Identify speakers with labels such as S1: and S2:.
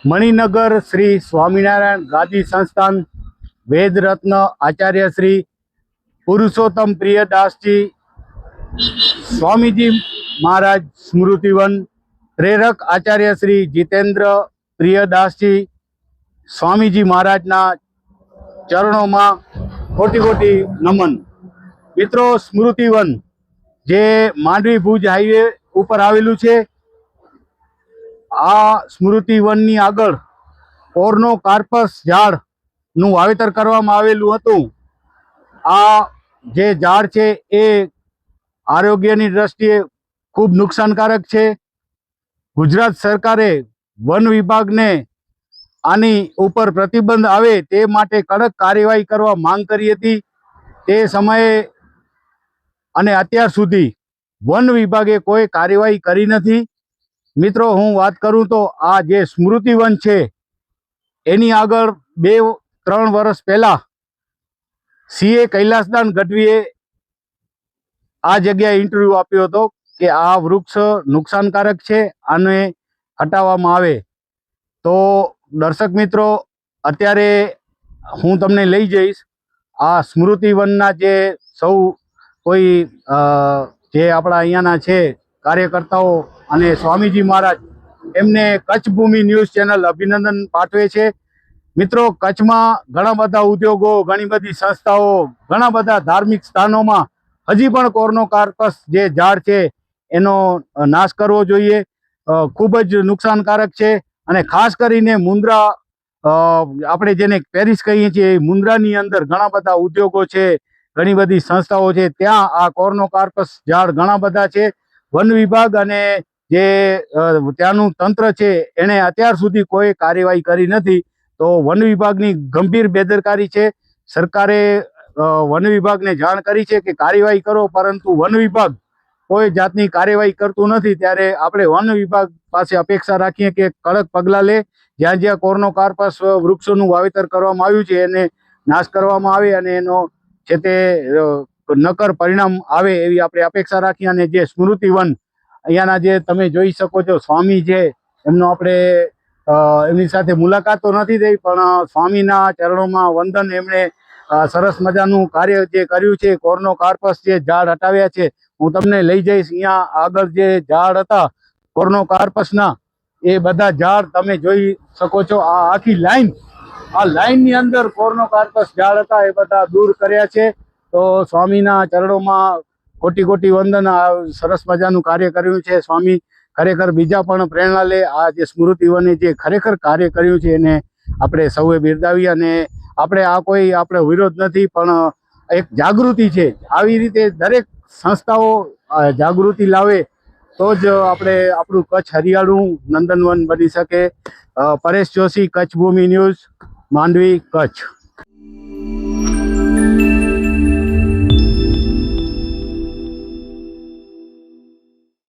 S1: મણિનગર શ્રી સ્વામિનારાયણ ગાદી સંસ્થાન વેદ રત્ન આચાર્ય શ્રી પુરુષોત્તમ પ્રિયદાસજી સ્વામીજી महाराज स्मृतिवन प्रेरक आचार्य श्री जितेन्द्र प्रियदासजी स्वामीजी महाराज ना चरणों में कोटि कोटि नमन। मित्रों, स्मृतिवन जे मांडवी भुज हाईवे पर आवेलू छे। आ स्मृतिवन नी आगळ कोर्नो कार्पस झाड़ नु वावेतर करवामां आवेलुं हतुं। आ जे झाड़ छे ए आरोग्यनी दृष्टिए खूब नुकसानकारक है। गुजरात सरकारे वन विभाग ने आनी ऊपर प्रतिबंध आवे ते माटे कड़क कार्यवाही करवा मांग करी हती। ते समये अने अत्यार सुधी वन विभागे कोई कार्यवाही करी नथी। मित्रों, हूँ बात करूँ तो आ जे स्मृतिवन छे एनी आगळ 2-3 वर्ष पहला सीए कैलासदान गढ़वीए आ जग्याए इंटरव्यू आप्यो हतो कि आ वृक्ष नुकसानकारक है, आने हटाववामां आवे। तो दर्शक मित्रों, अत्यारे हूँ तमने लई जईश आ स्मृतिवनना जे सौ कोई जे आपणा अहींयाना छे कार्यकर्ताओ अने स्वामीजी महाराज एमने कच्छ भूमि न्यूज चेनल अभिनंदन पाठवे छे। मित्रों, कच्छ में घणा बधा उद्योगों, घणी बधी संस्थाओं, घणा बधा धार्मिक स्थानों में हजी पण कोर्नो कार्पस जे झाड़ छे एनो नाश करवो जोईए। खूब ज नुकसानकारक छे अने खास करीने मुंद्रा आपणे जेने पेरिस कहीए छीए मुंद्रानी अंदर घणा बधा उद्योगों छे, घणी बधी संस्थाओं छे, त्यां आ कोर्नो कार्पस झाड़ घणा बधा छे। वन विभाग अने जे त्यानुं तंत्र छे एणे अत्यार सुधी कोई कार्यवाही करी नथी। तो वन विभागनी गंभीर बेदरकारी छे। सरकारे वन विभाग ने जाण करी छे कि कार्यवाही करो, परंतु वन विभाग कोई जातनी कार्यवाही करतुं नथी। त्यारे आपणे वन विभाग पासे अपेक्षा राखीए कि कड़क पगला ले। ज्यां ज्यां कोर्नो कार्पस वृक्षोनुं वावेतर करवामां आव्युं छे एने नाश करवामां आवे अने एनो छे ते नक्कर परिणाम आवे एवी आपणे अपेक्षा राखीए। अने जे स्मृतिवन अहींयाना जे तमे जोई शको छो स्वामी जे एमनो आपणे एमनी साथे मुलाकात तो नथी थई, पण स्वामीना चरणोमां वंदन। एमणे सरस मजानुं कार्य जे कर्युं छे, कोर्नो कार्पस जे झाड़ हटाव्या छे। हूँ तमने लई जईश अहींया आगळ जे झाड़ हता कोर्नो कार्पसना ए बधा झाड़ तमे जोई शको छो। आ आखी लाइन, आ लाइननी अंदर कोर्नो कार्पस झाड़ हता ए बधा दूर कर्या छे। तो स्वामीना चरणोमां कोटि कोटि वंदन। आ सरस मजानुं कार्य कर्युं छे। स्वामी खरेखर बीजा पण प्रेरणा ले। आ जे स्मृतिवने जे खरेखर कार्य कर्युं छे एने आपणे सौए बिरदावी। अने आपणे आ कोई आपणे विरोध नथी, पण एक जागृति छे। आवी रीते दरेक संस्थाओं जागृति लावे तो ज आपणे आपणुं कच्छ हरियाळुं नंदनवन बनी शके। परेश जोशी, कच्छ भूमि न्यूज, मांडवी, कच्छ।